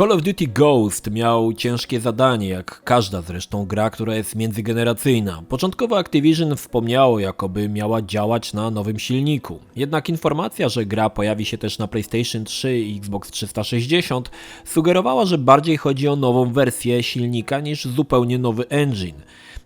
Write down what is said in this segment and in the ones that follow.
Call of Duty Ghost miał ciężkie zadanie, jak każda zresztą gra, która jest międzygeneracyjna. Początkowo Activision wspomniało, jakoby miała działać na nowym silniku. Jednak informacja, że gra pojawi się też na PlayStation 3 i Xbox 360 sugerowała, że bardziej chodzi o nową wersję silnika niż zupełnie nowy engine.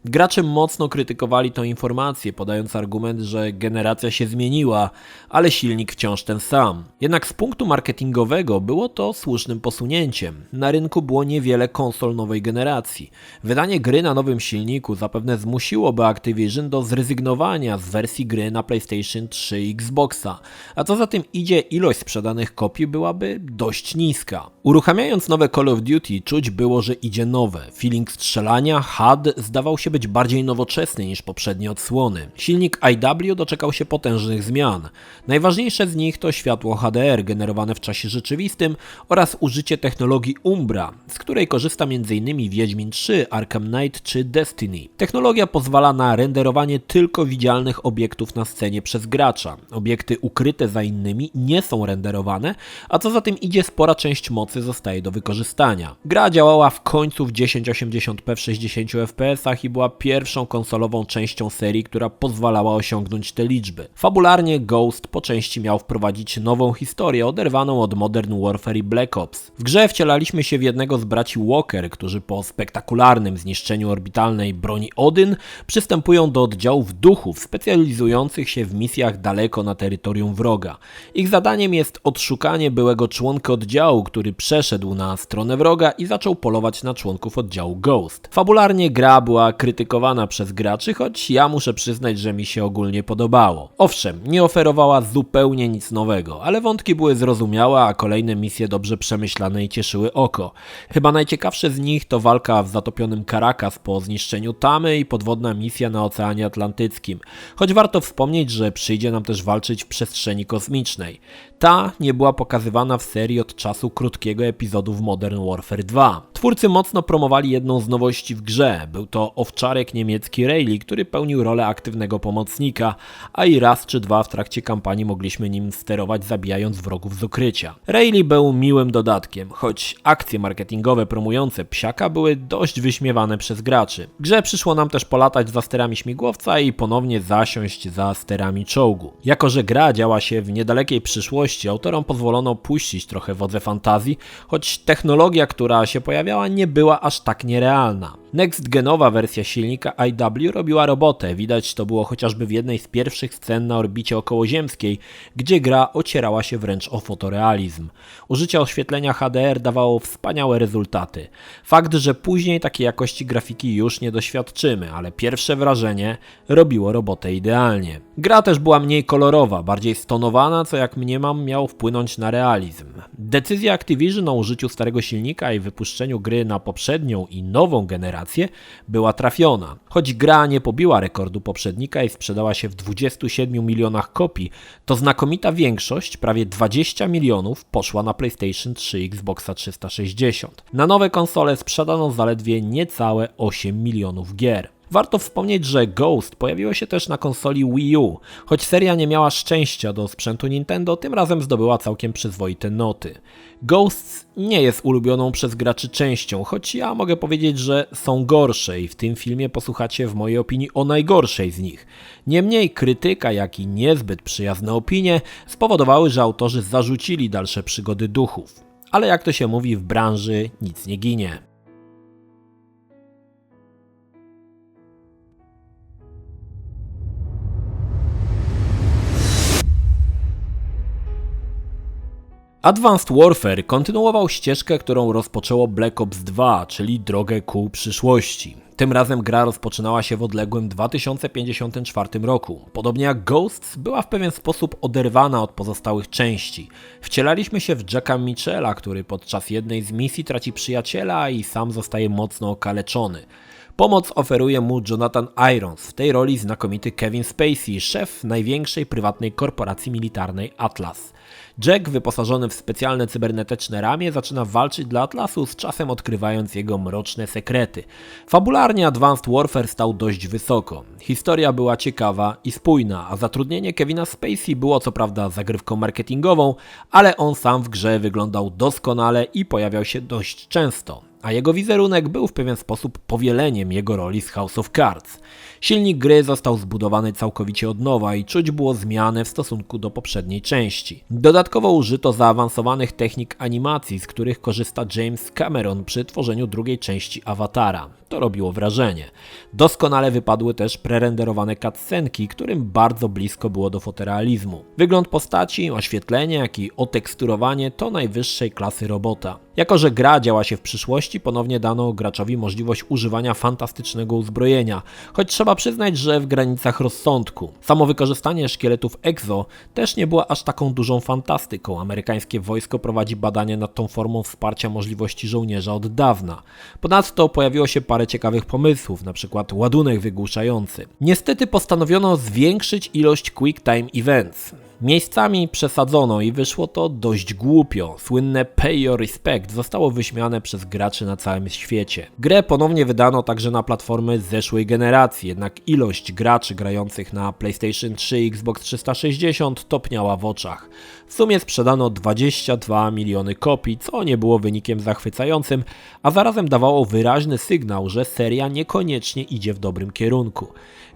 Gracze mocno krytykowali tę informację, podając argument, że generacja się zmieniła, ale silnik wciąż ten sam. Jednak z punktu marketingowego było to słusznym posunięciem. Na rynku było niewiele konsol nowej generacji. Wydanie gry na nowym silniku zapewne zmusiłoby Activision do zrezygnowania z wersji gry na PlayStation 3 i Xboxa, a co za tym idzie, ilość sprzedanych kopii byłaby dość niska. Uruchamiając nowe Call of Duty czuć było, że idzie nowe. Feeling strzelania, HUD zdawał się być bardziej nowoczesny niż poprzednie odsłony. Silnik IW doczekał się potężnych zmian. Najważniejsze z nich to światło HDR generowane w czasie rzeczywistym oraz użycie technologii Umbra, z której korzysta m.in. Wiedźmin 3, Arkham Knight czy Destiny. Technologia pozwala na renderowanie tylko widzialnych obiektów na scenie przez gracza. Obiekty ukryte za innymi nie są renderowane, a co za tym idzie, spora część mocy zostaje do wykorzystania. Gra działała w końcu w 1080p w 60 fps i była pierwszą konsolową częścią serii, która pozwalała osiągnąć te liczby. Fabularnie Ghost po części miał wprowadzić nową historię oderwaną od Modern Warfare i Black Ops. W grze wcielaliśmy się w jednego z braci Walker, którzy po spektakularnym zniszczeniu orbitalnej broni Odyn przystępują do oddziałów duchów specjalizujących się w misjach daleko na terytorium wroga. Ich zadaniem jest odszukanie byłego członka oddziału, który przeszedł na stronę wroga i zaczął polować na członków oddziału Ghost. Fabularnie gra była krytykowana przez graczy, choć ja muszę przyznać, że mi się ogólnie podobało. Owszem, nie oferowała zupełnie nic nowego, ale wątki były zrozumiałe, a kolejne misje dobrze przemyślane i cieszyły oko. Chyba najciekawsze z nich to walka w zatopionym Caracas po zniszczeniu Tamy i podwodna misja na Oceanie Atlantyckim. Choć warto wspomnieć, że przyjdzie nam też walczyć w przestrzeni kosmicznej. Ta nie była pokazywana w serii od czasu krótkiego epizodu w Modern Warfare 2. Twórcy mocno promowali jedną z nowości w grze. Był to owczarek niemiecki Rayleigh, który pełnił rolę aktywnego pomocnika, a i raz czy dwa w trakcie kampanii mogliśmy nim sterować, zabijając wrogów z ukrycia. Rayleigh był miłym dodatkiem, choć akcje marketingowe promujące psiaka były dość wyśmiewane przez graczy. W grze przyszło nam też polatać za sterami śmigłowca i ponownie zasiąść za sterami czołgu. Jako że gra działa się w niedalekiej przyszłości, autorom pozwolono puścić trochę wodze fantazji, choć technologia, która się pojawiała, nie była aż tak nierealna. Next-genowa wersja silnika IW robiła robotę, widać to było chociażby w jednej z pierwszych scen na orbicie okołoziemskiej, gdzie gra ocierała się wręcz o fotorealizm. Użycie oświetlenia HDR dawało wspaniałe rezultaty. Fakt, że później takiej jakości grafiki już nie doświadczymy, ale pierwsze wrażenie robiło robotę idealnie. Gra też była mniej kolorowa, bardziej stonowana, co jak mniemam miało wpłynąć na realizm. Decyzja Activision o użyciu starego silnika i wypuszczeniu gry na poprzednią i nową generację była trafiona. Choć gra nie pobiła rekordu poprzednika i sprzedała się w 27 milionach kopii, to znakomita większość, prawie 20 milionów, poszła na PlayStation 3 i Xboxa 360. Na nowe konsole sprzedano zaledwie niecałe 8 milionów gier. Warto wspomnieć, że Ghost pojawiło się też na konsoli Wii U. Choć seria nie miała szczęścia do sprzętu Nintendo, tym razem zdobyła całkiem przyzwoite noty. Ghost nie jest ulubioną przez graczy częścią, choć ja mogę powiedzieć, że są gorsze i w tym filmie posłuchacie w mojej opinii o najgorszej z nich. Niemniej krytyka, jak i niezbyt przyjazne opinie spowodowały, że autorzy zarzucili dalsze przygody duchów. Ale jak to się mówi w branży, nic nie ginie. Advanced Warfare kontynuował ścieżkę, którą rozpoczęło Black Ops 2, czyli drogę ku przyszłości. Tym razem gra rozpoczynała się w odległym 2054 roku. Podobnie jak Ghosts, była w pewien sposób oderwana od pozostałych części. Wcielaliśmy się w Jacka Mitchella, który podczas jednej z misji traci przyjaciela i sam zostaje mocno okaleczony. Pomoc oferuje mu Jonathan Irons, w tej roli znakomity Kevin Spacey, szef największej prywatnej korporacji militarnej Atlas. Jack, wyposażony w specjalne cybernetyczne ramię, zaczyna walczyć dla Atlasu, z czasem odkrywając jego mroczne sekrety. Fabularnie Advanced Warfare stał dość wysoko. Historia była ciekawa i spójna, a zatrudnienie Kevina Spacey było co prawda zagrywką marketingową, ale on sam w grze wyglądał doskonale i pojawiał się dość często, a jego wizerunek był w pewien sposób powieleniem jego roli z House of Cards. Silnik gry został zbudowany całkowicie od nowa i czuć było zmianę w stosunku do poprzedniej części. Dodatkowo użyto zaawansowanych technik animacji, z których korzysta James Cameron przy tworzeniu drugiej części Awatara. To robiło wrażenie. Doskonale wypadły też prerenderowane cutscenki, którym bardzo blisko było do fotorealizmu. Wygląd postaci, oświetlenie, jak i oteksturowanie to najwyższej klasy robota. Jako że gra działa się w przyszłości, ponownie dano graczowi możliwość używania fantastycznego uzbrojenia, choć trzeba przyznać, że w granicach rozsądku. Samo wykorzystanie szkieletów Exo też nie było aż taką dużą fantastyką. Amerykańskie wojsko prowadzi badania nad tą formą wsparcia możliwości żołnierza od dawna. Ponadto pojawiło się parę ciekawych pomysłów, np. ładunek wygłuszający. Niestety postanowiono zwiększyć ilość Quick Time Events. Miejscami przesadzono i wyszło to dość głupio. Słynne Pay Your Respect zostało wyśmiane przez graczy na całym świecie. Grę ponownie wydano także na platformy zeszłej generacji, jednak ilość graczy grających na PlayStation 3 i Xbox 360 topniała w oczach. W sumie sprzedano 22 miliony kopii, co nie było wynikiem zachwycającym, a zarazem dawało wyraźny sygnał, że seria niekoniecznie idzie w dobrym kierunku.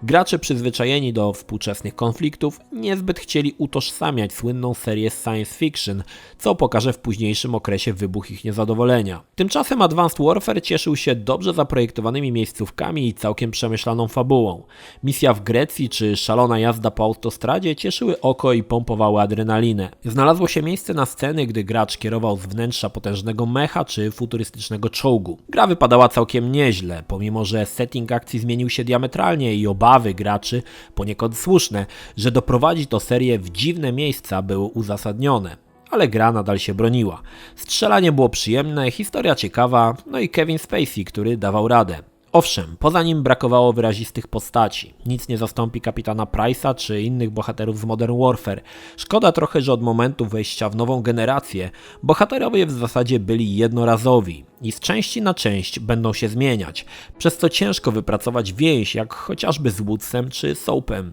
Gracze przyzwyczajeni do współczesnych konfliktów niezbyt chcieli utożsamiać słynną serię science fiction, co pokaże w późniejszym okresie wybuch ich niezadowolenia. Tymczasem Advanced Warfare cieszył się dobrze zaprojektowanymi miejscówkami i całkiem przemyślaną fabułą. Misja w Grecji czy szalona jazda po autostradzie cieszyły oko i pompowały adrenalinę. Znalazło się miejsce na sceny, gdy gracz kierował z wnętrza potężnego mecha czy futurystycznego czołgu. Gra wypadała całkiem nieźle, pomimo że setting akcji zmienił się diametralnie i obawy graczy, poniekąd słuszne, że doprowadzi to serię w dziwne miejsca, były uzasadnione. Ale gra nadal się broniła. Strzelanie było przyjemne, historia ciekawa, no i Kevin Spacey, który dawał radę. Owszem, poza nim brakowało wyrazistych postaci. Nic nie zastąpi kapitana Price'a czy innych bohaterów z Modern Warfare. Szkoda trochę, że od momentu wejścia w nową generację bohaterowie w zasadzie byli jednorazowi i z części na część będą się zmieniać, przez co ciężko wypracować więź jak chociażby z Woodsem czy Soapem.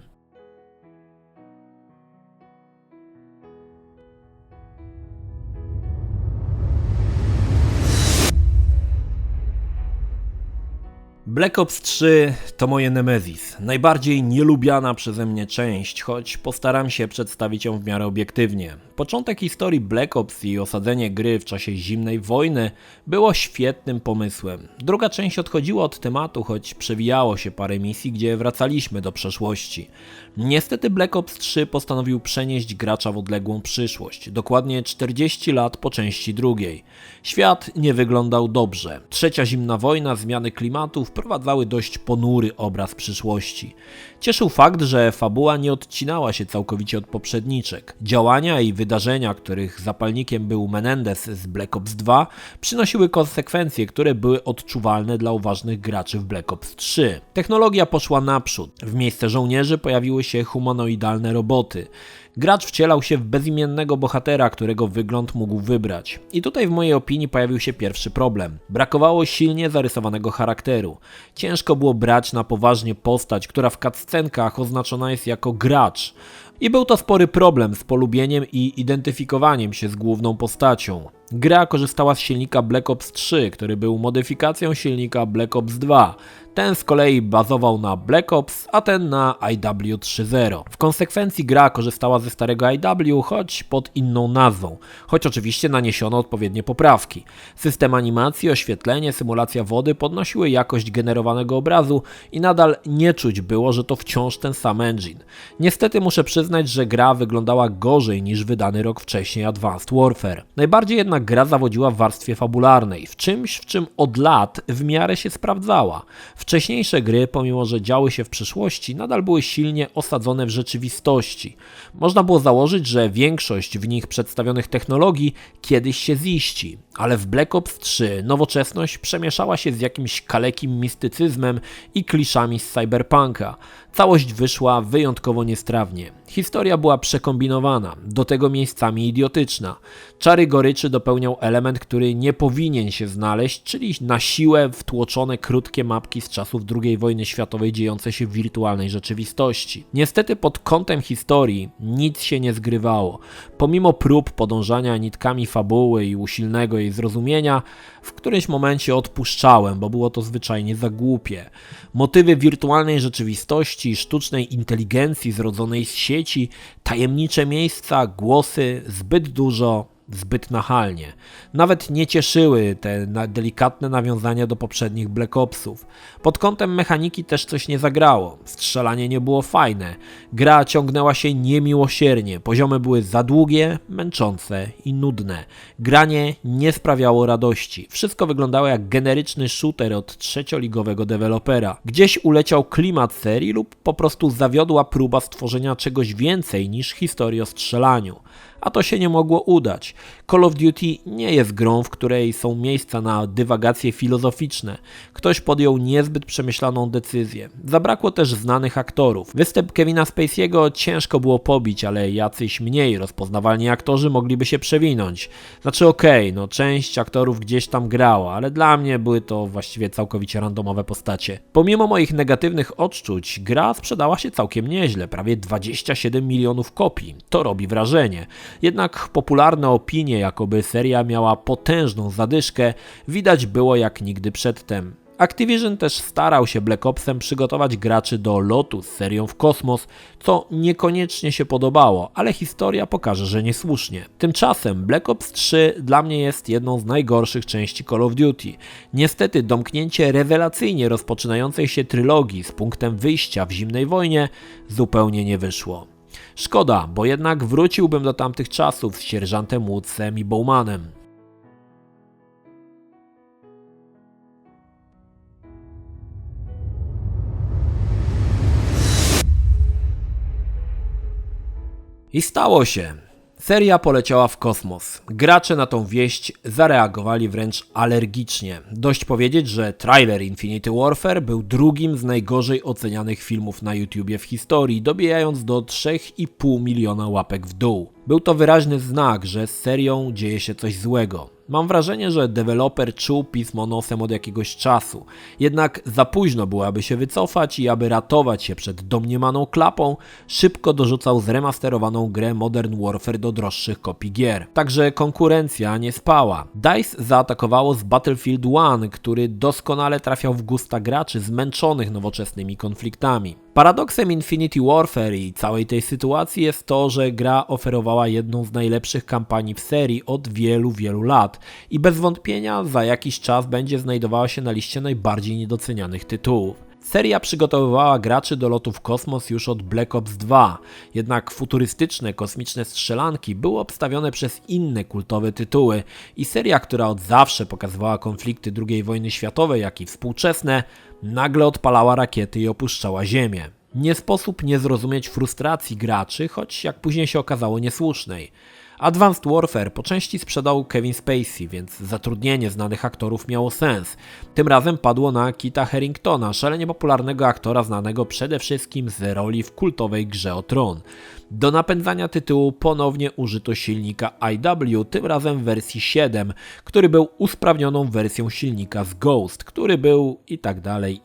Black Ops 3 to moje Nemesis, najbardziej nielubiana przeze mnie część, choć postaram się przedstawić ją w miarę obiektywnie. Początek historii Black Ops i osadzenie gry w czasie zimnej wojny było świetnym pomysłem. Druga część odchodziła od tematu, choć przewijało się parę misji, gdzie wracaliśmy do przeszłości. Niestety Black Ops 3 postanowił przenieść gracza w odległą przyszłość, dokładnie 40 lat po części drugiej. Świat nie wyglądał dobrze. Trzecia zimna wojna, zmiany klimatu wprowadzały dość ponury obraz przyszłości. Cieszył fakt, że fabuła nie odcinała się całkowicie od poprzedniczek. Działania i wydarzenia, których zapalnikiem był Menendez z Black Ops 2, przynosiły konsekwencje, które były odczuwalne dla uważnych graczy w Black Ops 3. Technologia poszła naprzód. W miejsce żołnierzy pojawiły się humanoidalne roboty. Gracz wcielał się w bezimiennego bohatera, którego wygląd mógł wybrać. I tutaj w mojej opinii pojawił się pierwszy problem. Brakowało silnie zarysowanego charakteru. Ciężko było brać na poważnie postać, która w cutscenkach oznaczona jest jako gracz. I był to spory problem z polubieniem i identyfikowaniem się z główną postacią. Gra korzystała z silnika Black Ops 3, który był modyfikacją silnika Black Ops 2. Ten z kolei bazował na Black Ops, a ten na IW 3.0. W konsekwencji gra korzystała ze starego IW, choć pod inną nazwą, choć oczywiście naniesiono odpowiednie poprawki. System animacji, oświetlenie, symulacja wody podnosiły jakość generowanego obrazu i nadal nie czuć było, że to wciąż ten sam engine. Niestety muszę przyznać, że gra wyglądała gorzej niż wydany rok wcześniej Advanced Warfare. Najbardziej jednak jednak gra zawodziła w warstwie fabularnej, w czymś, w czym od lat w miarę się sprawdzała. Wcześniejsze gry, pomimo że działy się w przyszłości, nadal były silnie osadzone w rzeczywistości. Można było założyć, że większość w nich przedstawionych technologii kiedyś się ziści, ale w Black Ops 3 nowoczesność przemieszała się z jakimś kalekim mistycyzmem i kliszami z cyberpunka. Całość wyszła wyjątkowo niestrawnie. Historia była przekombinowana, do tego miejscami idiotyczna. Czary goryczy dopełniał element, który nie powinien się znaleźć, czyli na siłę wtłoczone krótkie mapki z czasów II wojny światowej dziejące się w wirtualnej rzeczywistości. Niestety pod kątem historii nic się nie zgrywało. Pomimo prób podążania nitkami fabuły i usilnego jej zrozumienia, w którymś momencie odpuszczałem, bo było to zwyczajnie za głupie. Motywy wirtualnej rzeczywistości, sztucznej inteligencji zrodzonej z sieci, tajemnicze miejsca, głosy, zbyt dużo, zbyt nachalnie. Nawet nie cieszyły te delikatne nawiązania do poprzednich Black Opsów. Pod kątem mechaniki też coś nie zagrało. Strzelanie nie było fajne. Gra ciągnęła się niemiłosiernie. Poziomy były za długie, męczące i nudne. Granie nie sprawiało radości. Wszystko wyglądało jak generyczny shooter od trzecioligowego dewelopera. Gdzieś uleciał klimat serii lub po prostu zawiodła próba stworzenia czegoś więcej niż historii o strzelaniu. A to się nie mogło udać. Call of Duty nie jest grą, w której są miejsca na dywagacje filozoficzne. Ktoś podjął niezbyt przemyślaną decyzję. Zabrakło też znanych aktorów. Występ Kevina Spacey'ego ciężko było pobić, ale jacyś mniej rozpoznawalni aktorzy mogliby się przewinąć. Znaczy no część aktorów gdzieś tam grała, ale dla mnie były to właściwie całkowicie randomowe postacie. Pomimo moich negatywnych odczuć, gra sprzedała się całkiem nieźle, prawie 27 milionów kopii. To robi wrażenie. Jednak popularne opinie, jakoby seria miała potężną zadyszkę, widać było jak nigdy przedtem. Activision też starał się Black Opsem przygotować graczy do lotu z serią w kosmos, co niekoniecznie się podobało, ale historia pokaże, że niesłusznie. Tymczasem Black Ops 3 dla mnie jest jedną z najgorszych części Call of Duty. Niestety domknięcie rewelacyjnie rozpoczynającej się trylogii z punktem wyjścia w zimnej wojnie zupełnie nie wyszło. Szkoda, bo jednak wróciłbym do tamtych czasów z sierżantem Woodsem i Bowmanem. I stało się. Seria poleciała w kosmos. Gracze na tą wieść zareagowali wręcz alergicznie. Dość powiedzieć, że trailer Infinity Warfare był drugim z najgorzej ocenianych filmów na YouTubie w historii, dobijając do 3,5 miliona łapek w dół. Był to wyraźny znak, że z serią dzieje się coś złego. Mam wrażenie, że deweloper czuł pismo nosem od jakiegoś czasu. Jednak za późno było, aby się wycofać i aby ratować się przed domniemaną klapą, szybko dorzucał zremasterowaną grę Modern Warfare do droższych kopii gier. Także konkurencja nie spała. DICE zaatakowało z Battlefield 1, który doskonale trafiał w gusta graczy zmęczonych nowoczesnymi konfliktami. Paradoksem Infinity Warfare i całej tej sytuacji jest to, że gra oferowała jedną z najlepszych kampanii w serii od wielu lat i bez wątpienia za jakiś czas będzie znajdowała się na liście najbardziej niedocenianych tytułów. Seria przygotowywała graczy do lotu w kosmos już od Black Ops 2, jednak futurystyczne kosmiczne strzelanki były obstawione przez inne kultowe tytuły i seria, która od zawsze pokazywała konflikty II wojny światowej, jak i współczesne, nagle odpalała rakiety i opuszczała Ziemię. Nie sposób nie zrozumieć frustracji graczy, choć jak później się okazało niesłusznej. Advanced Warfare po części sprzedał Kevin Spacey, więc zatrudnienie znanych aktorów miało sens. Tym razem padło na Kita Haringtona, szalenie popularnego aktora znanego przede wszystkim z roli w kultowej grze o Tron. Do napędzania tytułu ponownie użyto silnika IW, tym razem w wersji 7, który był usprawnioną wersją silnika z Ghost, który był i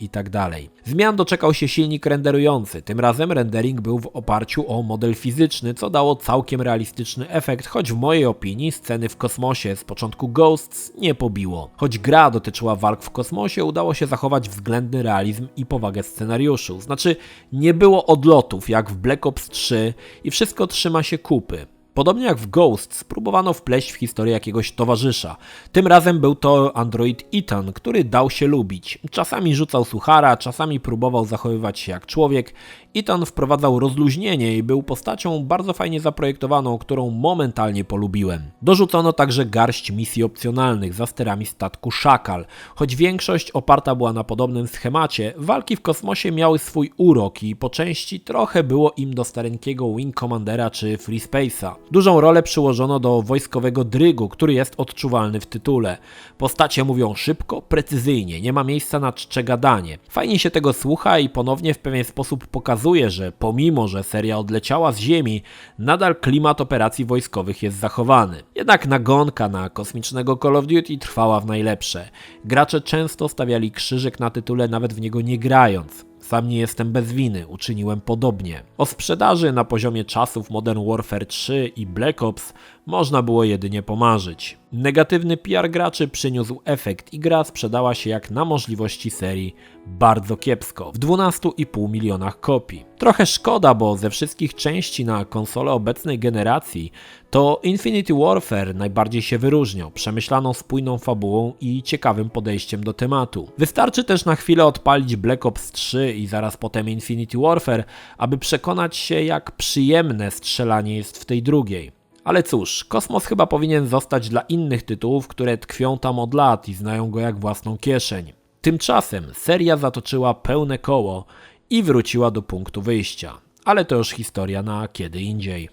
tak dalej. Zmian doczekał się silnik renderujący, tym razem rendering był w oparciu o model fizyczny, co dało całkiem realistyczny efekt, choć w mojej opinii sceny w kosmosie z początku Ghosts nie pobiło. Choć gra dotyczyła walk w kosmosie, udało się zachować względny realizm i powagę scenariuszu. Znaczy, nie było odlotów jak w Black Ops 3 i wszystko trzyma się kupy. Podobnie jak w Ghost spróbowano wpleść w historię jakiegoś towarzysza. Tym razem był to android Ethan, który dał się lubić. Czasami rzucał suchara, czasami próbował zachowywać się jak człowiek. Ethan wprowadzał rozluźnienie i był postacią bardzo fajnie zaprojektowaną, którą momentalnie polubiłem. Dorzucono także garść misji opcjonalnych za sterami statku Szakal. Choć większość oparta była na podobnym schemacie, walki w kosmosie miały swój urok i po części trochę było im do stareńkiego Wing Commandera czy Free Space'a. Dużą rolę przyłożono do wojskowego drygu, który jest odczuwalny w tytule. Postacie mówią szybko, precyzyjnie, nie ma miejsca na czcze gadanie. Fajnie się tego słucha i ponownie w pewien sposób pokazuje, że pomimo, że seria odleciała z Ziemi, nadal klimat operacji wojskowych jest zachowany. Jednak nagonka na kosmicznego Call of Duty trwała w najlepsze. Gracze często stawiali krzyżyk na tytule nawet w niego nie grając. Sam nie jestem bez winy, uczyniłem podobnie. O sprzedaży na poziomie czasów Modern Warfare 3 i Black Ops można było jedynie pomarzyć. Negatywny PR graczy przyniósł efekt i gra sprzedała się jak na możliwości serii bardzo kiepsko, w 12,5 milionach kopii. Trochę szkoda, bo ze wszystkich części na konsolę obecnej generacji to Infinity Warfare najbardziej się wyróżniał przemyślaną, spójną fabułą i ciekawym podejściem do tematu. Wystarczy też na chwilę odpalić Black Ops 3 i zaraz potem Infinity Warfare, aby przekonać się, jak przyjemne strzelanie jest w tej drugiej. Ale cóż, kosmos chyba powinien zostać dla innych tytułów, które tkwią tam od lat i znają go jak własną kieszeń. Tymczasem seria zatoczyła pełne koło i wróciła do punktu wyjścia. Ale to już historia na kiedy indziej.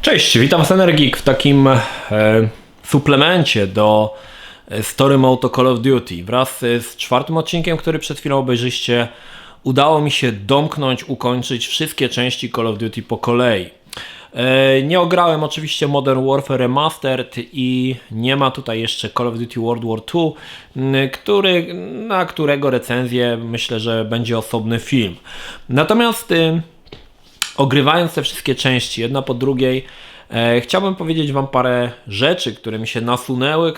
Cześć, witam z Energik w takim suplemencie do Story Mode Call of Duty. Wraz z 4. odcinkiem, który przed chwilą obejrzyście, udało mi się ukończyć wszystkie części Call of Duty po kolei. Nie ograłem oczywiście Modern Warfare Remastered i nie ma tutaj jeszcze Call of Duty World War II, na którego recenzję myślę, że będzie osobny film. Natomiast ogrywając te wszystkie części, jedna po drugiej, chciałbym powiedzieć Wam parę rzeczy, które mi się nasunęły,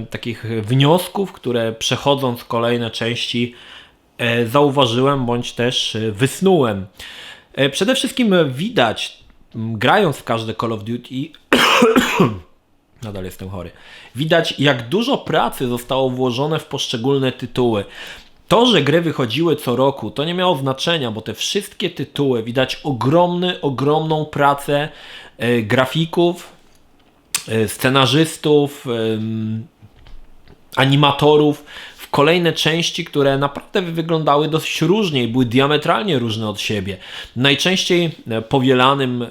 takich wniosków, które przechodząc kolejne części zauważyłem bądź też wysnułem. Przede wszystkim widać, grając w każde Call of Duty, nadal jestem chory, widać jak dużo pracy zostało włożone w poszczególne tytuły. To, że gry wychodziły co roku, to nie miało znaczenia, bo te wszystkie tytuły widać ogromną pracę grafików, scenarzystów, animatorów w kolejne części, które naprawdę wyglądały dość różnie i były diametralnie różne od siebie. Najczęściej powielanym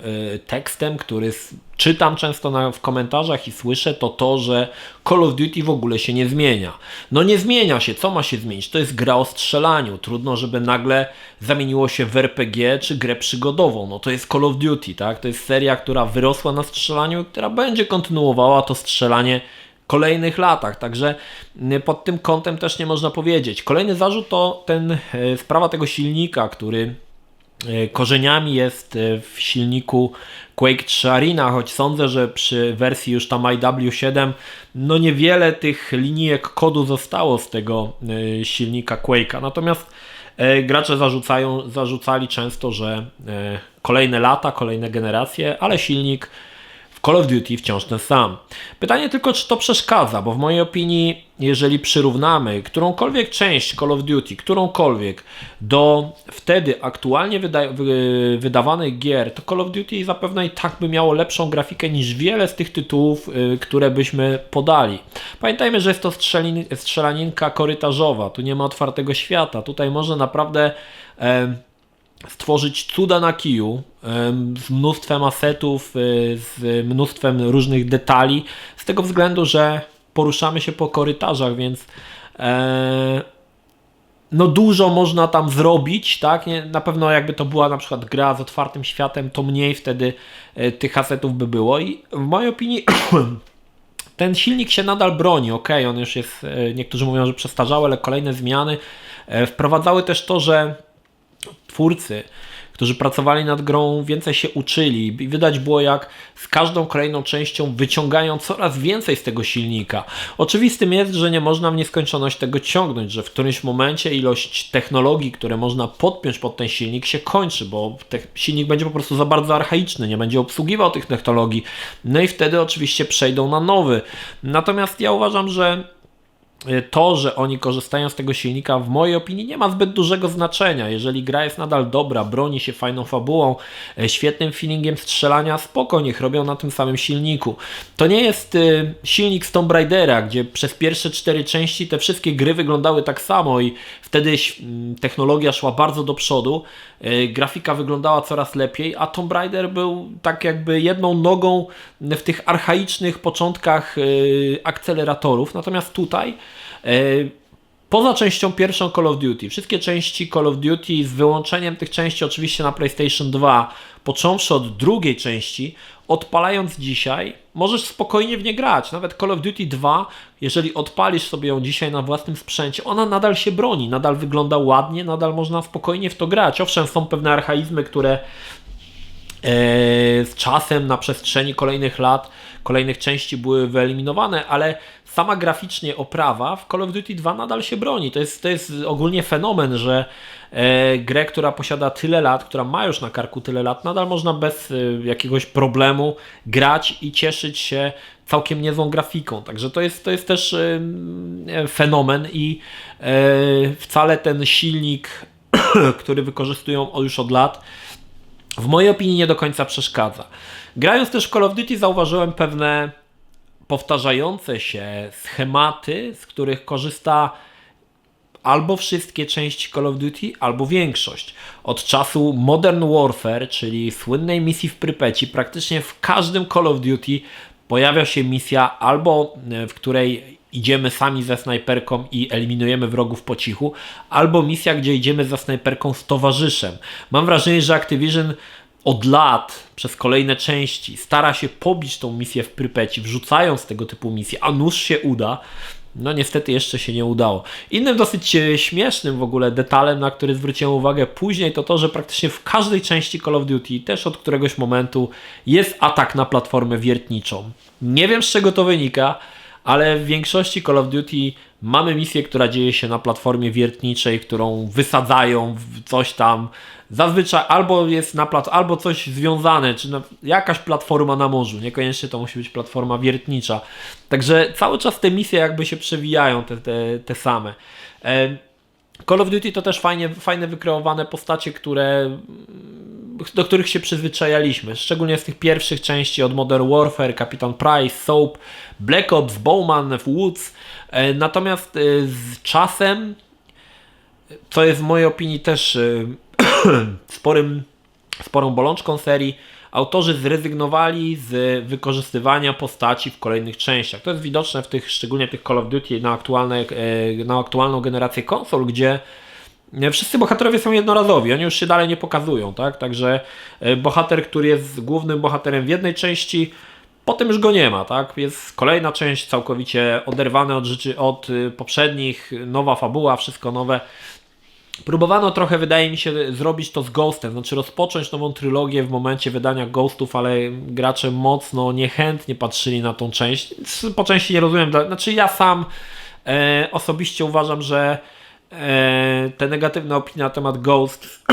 tekstem, który czytam często w komentarzach i słyszę, to, że Call of Duty w ogóle się nie zmienia. No nie zmienia się, co ma się zmienić? To jest gra o strzelaniu. Trudno, żeby nagle zamieniło się w RPG czy grę przygodową. No to jest Call of Duty, tak? To jest seria, która wyrosła na strzelaniu, która będzie kontynuowała to strzelanie w kolejnych latach. Także pod tym kątem też nie można powiedzieć. Kolejny zarzut to sprawa tego silnika, który korzeniami jest w silniku Quake 3 Arena, choć sądzę, że przy wersji już tam IW7 no niewiele tych linijek kodu zostało z tego silnika Quake'a. Natomiast gracze zarzucali często, że kolejne lata, kolejne generacje, ale silnik w Call of Duty wciąż ten sam. Pytanie tylko, czy to przeszkadza, bo w mojej opinii, jeżeli przyrównamy którąkolwiek część Call of Duty, do wtedy aktualnie wydawanych gier, to Call of Duty zapewne i tak by miało lepszą grafikę niż wiele z tych tytułów, które byśmy podali. Pamiętajmy, że jest to strzelaninka korytarzowa, tu nie ma otwartego świata, tutaj można naprawdę stworzyć cuda na kiju z mnóstwem asetów, z mnóstwem różnych detali, z tego względu, że poruszamy się po korytarzach, więc no dużo można tam zrobić, tak? Na pewno jakby to była na przykład gra z otwartym światem, to mniej wtedy tych asetów by było i w mojej opinii ten silnik się nadal broni, on już jest, niektórzy mówią, że przestarzały, ale kolejne zmiany wprowadzały też to, że twórcy, którzy pracowali nad grą, więcej się uczyli i widać było, jak z każdą kolejną częścią wyciągają coraz więcej z tego silnika. Oczywistym jest, że nie można w nieskończoność tego ciągnąć, że w którymś momencie ilość technologii, które można podpiąć pod ten silnik, się kończy, bo silnik będzie po prostu za bardzo archaiczny, nie będzie obsługiwał tych technologii, no i wtedy oczywiście przejdą na nowy. Natomiast ja uważam, że to, że oni korzystają z tego silnika, w mojej opinii nie ma zbyt dużego znaczenia. Jeżeli gra jest nadal dobra, broni się fajną fabułą, świetnym feelingiem strzelania, spoko, niech robią na tym samym silniku. To nie jest silnik z Tomb Raidera, gdzie przez pierwsze 4 części te wszystkie gry wyglądały tak samo i wtedy technologia szła bardzo do przodu, grafika wyglądała coraz lepiej, a Tomb Raider był tak jakby jedną nogą w tych archaicznych początkach akceleratorów. Natomiast tutaj poza częścią pierwszą Call of Duty, wszystkie części Call of Duty z wyłączeniem tych części oczywiście na PlayStation 2, począwszy od drugiej części, odpalając dzisiaj, możesz spokojnie w nie grać. Nawet Call of Duty 2, jeżeli odpalisz sobie ją dzisiaj na własnym sprzęcie, ona nadal się broni, nadal wygląda ładnie, nadal można spokojnie w to grać. Owszem, są pewne archaizmy, które z czasem, na przestrzeni kolejnych lat, kolejnych części były wyeliminowane, ale sama graficznie oprawa w Call of Duty 2 nadal się broni. To jest ogólnie fenomen, że grę, która posiada tyle lat, która ma już na karku tyle lat, nadal można bez jakiegoś problemu grać i cieszyć się całkiem niezłą grafiką. Także to jest też fenomen i wcale ten silnik, który wykorzystują już od lat, w mojej opinii nie do końca przeszkadza. Grając też w Call of Duty zauważyłem pewne powtarzające się schematy, z których korzysta albo wszystkie części Call of Duty, albo większość. Od czasu Modern Warfare, czyli słynnej misji w Prypeci, praktycznie w każdym Call of Duty pojawia się misja albo w której idziemy sami ze snajperką i eliminujemy wrogów po cichu, albo misja, gdzie idziemy ze snajperką z towarzyszem. Mam wrażenie, że Activision od lat, przez kolejne części, stara się pobić tą misję w Prypeci, wrzucając tego typu misje, a nuż się uda. No niestety jeszcze się nie udało. Innym dosyć śmiesznym w ogóle detalem, na który zwróciłem uwagę później, to to, że praktycznie w każdej części Call of Duty, też od któregoś momentu, jest atak na platformę wiertniczą. Nie wiem, z czego to wynika, ale w większości Call of Duty mamy misję, która dzieje się na platformie wiertniczej, którą wysadzają w coś tam. Zazwyczaj albo jest albo coś związane, czy jakaś platforma na morzu. Niekoniecznie to musi być platforma wiertnicza. Także cały czas te misje jakby się przewijają, te same. Call of Duty to też fajne wykreowane postacie, do których się przyzwyczajaliśmy. Szczególnie z tych pierwszych części od Modern Warfare, Kapitan Price, Soap, Black Ops, Bowman, Woods. Natomiast z czasem, co jest w mojej opinii też sporą bolączką serii, autorzy zrezygnowali z wykorzystywania postaci w kolejnych częściach. To jest widoczne szczególnie w tych Call of Duty na aktualną generację konsol, gdzie wszyscy bohaterowie są jednorazowi, oni już się dalej nie pokazują, tak? Także bohater, który jest głównym bohaterem w jednej części, potem już go nie ma, tak? Jest kolejna część całkowicie oderwana od poprzednich, nowa fabuła, wszystko nowe. Próbowano trochę, wydaje mi się, zrobić to z Ghostem, znaczy rozpocząć nową trylogię w momencie wydania Ghostów, ale gracze mocno niechętnie patrzyli na tą część. Po części nie rozumiem, znaczy ja sam osobiście uważam, że te negatywne opinie na temat Ghost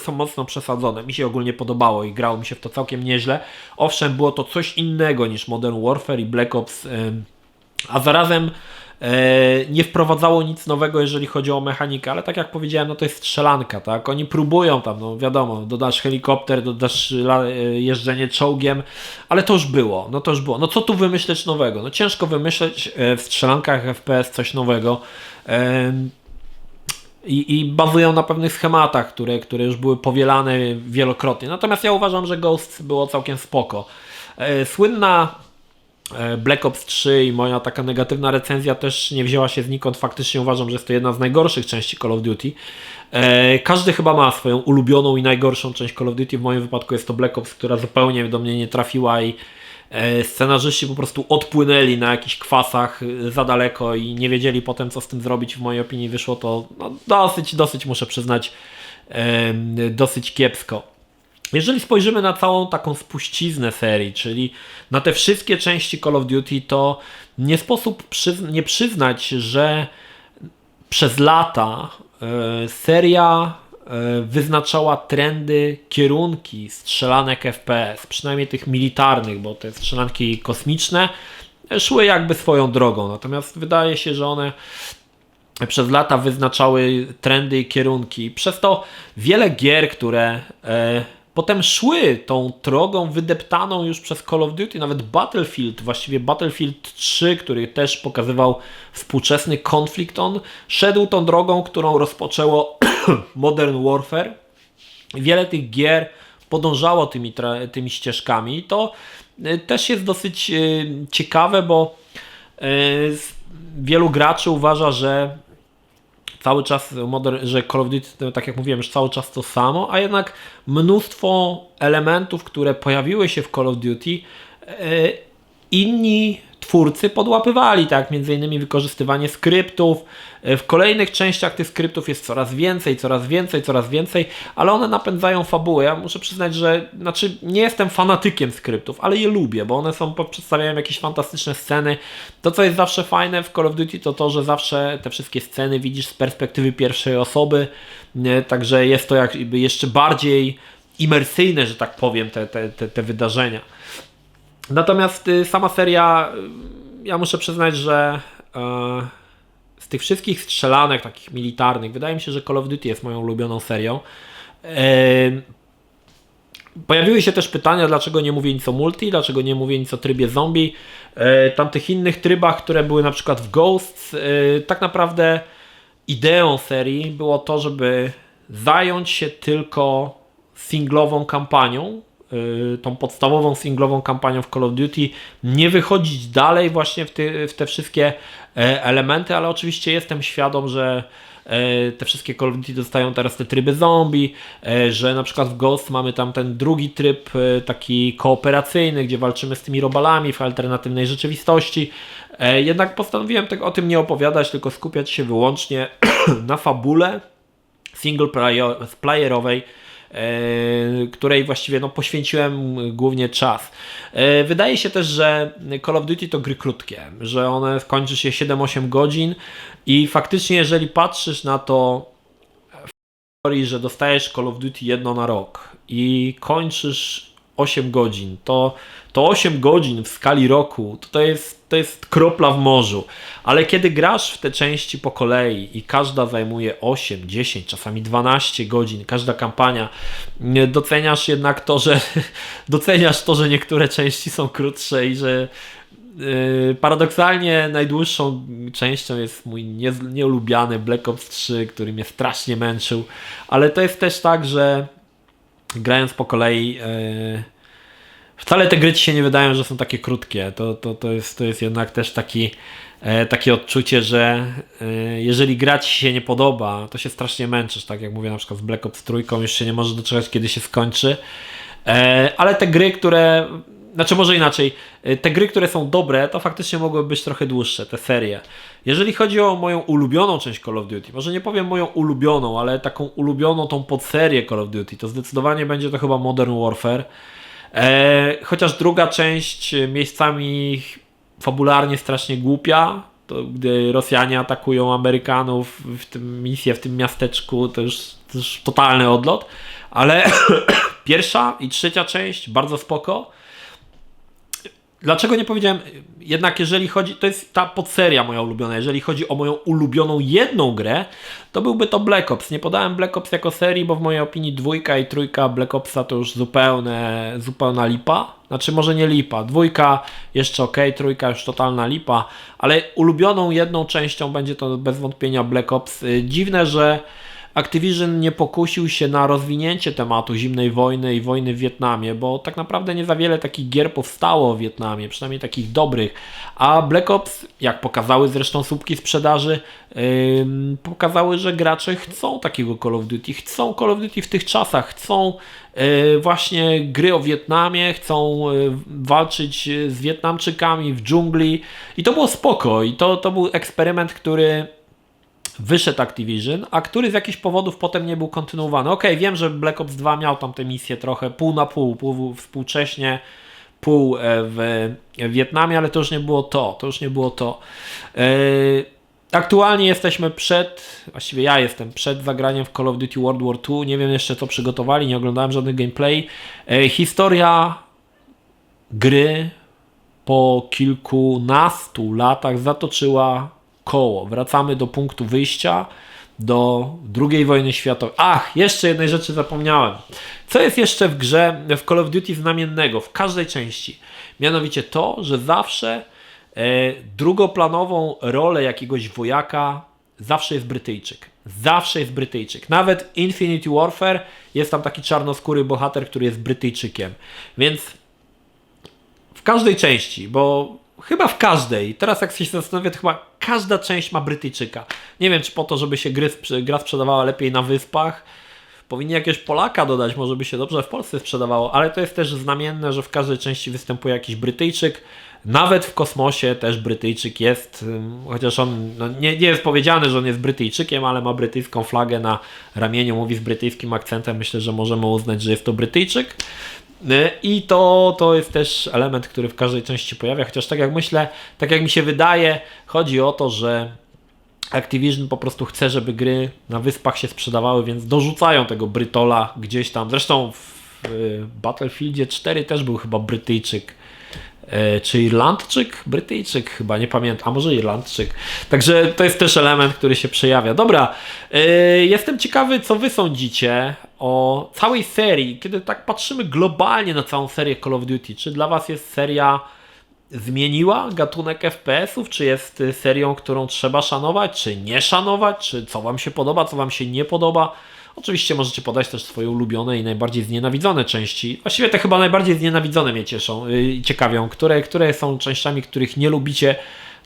są mocno przesadzone. Mi się ogólnie podobało i grało mi się w to całkiem nieźle. Owszem, było to coś innego niż Modern Warfare i Black Ops, a zarazem nie wprowadzało nic nowego, jeżeli chodzi o mechanikę, ale tak jak powiedziałem, no to jest strzelanka, tak? Oni próbują tam, no wiadomo, dodasz helikopter, dodasz jeżdżenie czołgiem, ale to już było. No co tu wymyśleć nowego? No ciężko wymyśleć w strzelankach FPS coś nowego. I bazują na pewnych schematach, które już były powielane wielokrotnie. Natomiast ja uważam, że Ghost było całkiem spoko. Słynna Black Ops 3 i moja taka negatywna recenzja też nie wzięła się znikąd. Faktycznie uważam, że jest to jedna z najgorszych części Call of Duty. Każdy chyba ma swoją ulubioną i najgorszą część Call of Duty. W moim wypadku jest to Black Ops, która zupełnie do mnie nie trafiła i scenarzyści po prostu odpłynęli na jakichś kwasach za daleko i nie wiedzieli potem, co z tym zrobić. W mojej opinii wyszło to dosyć, muszę przyznać, dosyć kiepsko. Jeżeli spojrzymy na całą taką spuściznę serii, czyli na te wszystkie części Call of Duty, to nie sposób nie przyznać, że przez lata seria wyznaczała trendy, kierunki strzelanek FPS, przynajmniej tych militarnych, bo te strzelanki kosmiczne szły jakby swoją drogą. Natomiast wydaje się, że one przez lata wyznaczały trendy i kierunki. Przez to wiele gier, które potem szły tą drogą wydeptaną już przez Call of Duty, nawet Battlefield, właściwie Battlefield 3, który też pokazywał współczesny konflikt, on szedł tą drogą, którą rozpoczęło Modern Warfare. Wiele tych gier podążało tymi ścieżkami. To też jest dosyć ciekawe, bo wielu graczy uważa, że cały czas że Call of Duty, tak jak mówiłem, już cały czas to samo, a jednak mnóstwo elementów, które pojawiły się w Call of Duty, inni twórcy podłapywali, tak, między innymi wykorzystywanie skryptów. W kolejnych częściach tych skryptów jest coraz więcej, coraz więcej, ale one napędzają fabułę. Ja muszę przyznać, że nie jestem fanatykiem skryptów, ale je lubię, bo one przedstawiają jakieś fantastyczne sceny. To, co jest zawsze fajne w Call of Duty, to to, że zawsze te wszystkie sceny widzisz z perspektywy pierwszej osoby, także jest to jakby jeszcze bardziej imersyjne, że tak powiem, te wydarzenia. Natomiast sama seria, ja muszę przyznać, że z tych wszystkich strzelanek takich militarnych, wydaje mi się, że Call of Duty jest moją ulubioną serią. Pojawiły się też pytania, dlaczego nie mówię nic o multi, dlaczego nie mówię nic o trybie zombie, tamtych innych trybach, które były na przykład w Ghosts. Tak naprawdę ideą serii było to, żeby zająć się tylko singlową kampanią, tą podstawową singlową kampanią w Call of Duty, nie wychodzić dalej właśnie w te wszystkie elementy, ale oczywiście jestem świadom, że te wszystkie Call of Duty dostają teraz te tryby zombie, że na przykład w Ghost mamy tam ten drugi tryb taki kooperacyjny, gdzie walczymy z tymi robalami w alternatywnej rzeczywistości. Jednak postanowiłem o tym nie opowiadać, tylko skupiać się wyłącznie na fabule single playerowej, której właściwie poświęciłem głównie czas. Wydaje się też, że Call of Duty to gry krótkie, że one kończy się 7-8 godzin i faktycznie jeżeli patrzysz na to w teorii, że dostajesz Call of Duty jedno na rok i kończysz 8 godzin, to 8 godzin w skali roku to jest kropla w morzu, ale kiedy grasz w te części po kolei i każda zajmuje 8, 10, czasami 12 godzin, każda kampania, doceniasz jednak doceniasz to, że niektóre części są krótsze i że paradoksalnie najdłuższą częścią jest mój nieulubiany Black Ops 3, który mnie strasznie męczył, ale to jest też tak, że grając po kolei wcale te gry ci się nie wydają, że są takie krótkie. To jest jednak też takie odczucie, że jeżeli gra ci się nie podoba, to się strasznie męczysz, tak jak mówię na przykład z Black Ops 3, już się nie możesz doczekać, kiedy się skończy. Ale te gry, może inaczej, te gry, które są dobre, to faktycznie mogłyby być trochę dłuższe, te serie. Jeżeli chodzi o moją ulubioną część Call of Duty, może nie powiem moją ulubioną, ale taką ulubioną tą podserię Call of Duty, to zdecydowanie będzie to chyba Modern Warfare. Chociaż druga część miejscami fabularnie strasznie głupia, to gdy Rosjanie atakują Amerykanów misję w tym miasteczku, to już totalny odlot, ale pierwsza i trzecia część bardzo spoko. Dlaczego nie powiedziałem, jednak jeżeli chodzi, to jest ta podseria moja ulubiona, jeżeli chodzi o moją ulubioną jedną grę, to byłby to Black Ops. Nie podałem Black Ops jako serii, bo w mojej opinii 2 i 3 Black Opsa to już zupełna lipa. Znaczy może nie lipa, 2 jeszcze ok, 3 już totalna lipa, ale ulubioną jedną częścią będzie to bez wątpienia Black Ops. Dziwne, że Activision nie pokusił się na rozwinięcie tematu zimnej wojny i wojny w Wietnamie, bo tak naprawdę nie za wiele takich gier powstało w Wietnamie, przynajmniej takich dobrych, a Black Ops, jak pokazały zresztą słupki sprzedaży, pokazały, że gracze chcą takiego Call of Duty, chcą Call of Duty w tych czasach, chcą właśnie gry o Wietnamie, chcą walczyć z Wietnamczykami w dżungli i to było spoko i to był eksperyment, który wyszedł Activision, a który z jakichś powodów potem nie był kontynuowany. Okej, wiem, że Black Ops 2 miał tam tę misję trochę pół na pół współcześnie, pół w Wietnamie, ale to już nie było to. Aktualnie jesteśmy właściwie ja jestem przed zagraniem w Call of Duty World War II. Nie wiem jeszcze co przygotowali, nie oglądałem żadnych gameplay. Historia gry po kilkunastu latach zatoczyła koło. Wracamy do punktu wyjścia, do II wojny światowej. Jeszcze jednej rzeczy zapomniałem. Co jest jeszcze w grze w Call of Duty znamiennego w każdej części? Mianowicie to, że zawsze drugoplanową rolę jakiegoś wojaka zawsze jest Brytyjczyk. Zawsze jest Brytyjczyk. Nawet Infinity Warfare jest tam taki czarnoskóry bohater, który jest Brytyjczykiem. Więc w każdej części, bo chyba w każdej, teraz jak się zastanowię, to chyba każda część ma Brytyjczyka. Nie wiem, czy po to, żeby się gra sprzedawała lepiej na wyspach. Powinni jakiegoś Polaka dodać, może by się dobrze w Polsce sprzedawało, ale to jest też znamienne, że w każdej części występuje jakiś Brytyjczyk. Nawet w kosmosie też Brytyjczyk jest, chociaż on nie jest powiedziane, że on jest Brytyjczykiem, ale ma brytyjską flagę na ramieniu, mówi z brytyjskim akcentem. Myślę, że możemy uznać, że jest to Brytyjczyk. I to jest też element, który w każdej części pojawia, chociaż tak jak myślę, tak jak mi się wydaje, chodzi o to, że Activision po prostu chce, żeby gry na wyspach się sprzedawały, więc dorzucają tego Brytola gdzieś tam. Zresztą w Battlefieldzie 4 też był chyba Brytyjczyk. Czy Irlandczyk? Brytyjczyk chyba, nie pamiętam, a może Irlandczyk. Także to jest też element, który się przejawia. Dobra, jestem ciekawy, co wy sądzicie o całej serii, kiedy tak patrzymy globalnie na całą serię Call of Duty. Czy dla was jest seria zmieniła gatunek FPS-ów, czy jest serią, którą trzeba szanować, czy nie szanować, czy co wam się podoba, co wam się nie podoba? Oczywiście możecie podać też swoje ulubione i najbardziej znienawidzone części. Właściwie te chyba najbardziej znienawidzone mnie cieszą i ciekawią, które są częściami, których nie lubicie.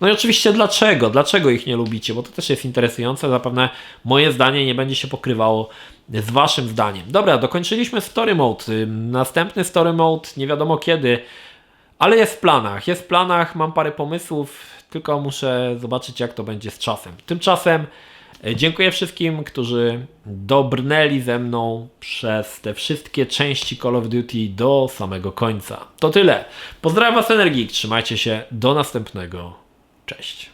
No i oczywiście dlaczego? Dlaczego ich nie lubicie? Bo to też jest interesujące. Zapewne moje zdanie nie będzie się pokrywało z waszym zdaniem. Dobra, dokończyliśmy Story Mode. Następny Story Mode nie wiadomo kiedy, ale jest w planach. Jest w planach, mam parę pomysłów, tylko muszę zobaczyć, jak to będzie z czasem. Tymczasem dziękuję wszystkim, którzy dobrnęli ze mną przez te wszystkie części Call of Duty do samego końca. To tyle. Pozdrawiam was, Energik. Trzymajcie się. Do następnego. Cześć.